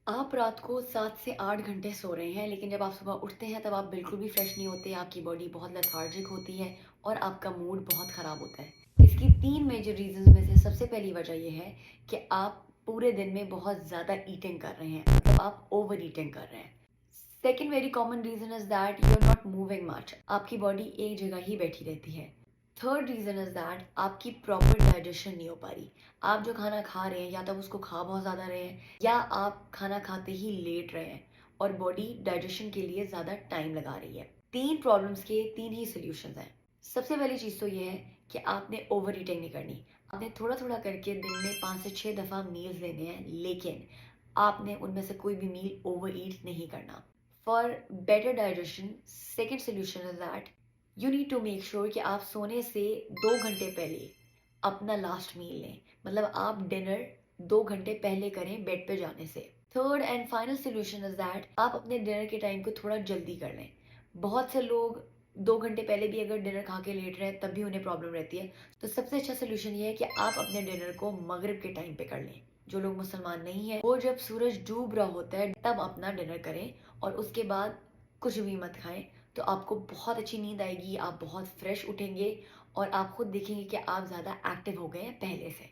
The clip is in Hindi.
आप रात को 7 से 8 घंटे सो रहे हैं, लेकिन जब आप सुबह उठते हैं तब आप बिल्कुल भी फ्रेश नहीं होते, आपकी बॉडी बहुत लेथार्जिक होती है और आपका मूड बहुत ख़राब होता है। इसकी 3 मेजर रीज़न्स में से सबसे पहली वजह ये है कि आप पूरे दिन में बहुत ज़्यादा ईटिंग कर रहे हैं, मतलब आप ओवर ईटिंग कर रहे हैं। Second very common reason is that you are not moving much, आपकी बॉडी एक जगह ही बैठी रहती है। थर्ड रीज़न इज़ दैट आपकी प्रॉपर डाइजेशन नहीं हो पा रही। आप जो खाना खा रहे हैं या तो आप उसको खा बहुत ज़्यादा रहे हैं या आप खाना खाते ही लेट रहे हैं और बॉडी डाइजेशन के लिए ज़्यादा टाइम लगा रही है। 3 प्रॉब्लम्स के 3 ही सॉल्यूशंस हैं। सबसे पहली चीज़ तो ये है कि आपने ओवर ईटिंग नहीं करनी। आपने थोड़ा-थोड़ा करके दिन में 5 से 6 दफ़ा मील्स लेने हैं, लेकिन आपने उनमें से कोई भी मील ओवर ईट नहीं करना। For better digestion, second solution is that you need to make sure कि आप सोने से 2 घंटे पहले अपना लास्ट मील लें। मतलब आप डिनर 2 घंटे पहले करें बेड पे जाने से। Third and final solution is that आप अपने डिनर के टाइम को थोड़ा जल्दी कर लें। बहुत से लोग 2 घंटे पहले भी अगर डिनर खा के लेट रहे हैं तब भी उन्हें प्रॉब्लम रहती है। तो सबसे अच्छा सोल्यूशन ये है कि आप अपने डिनर को मगरिब के टाइम पे कर लें। जो लोग मुसलमान नहीं है वो जब सूरज डूब रहा होता है तब अपना डिनर करें और उसके बाद कुछ भी मत खाएं। तो आपको बहुत अच्छी नींद आएगी, आप बहुत फ्रेश उठेंगे और आप खुद देखेंगे कि आप ज़्यादा एक्टिव हो गए हैं पहले से।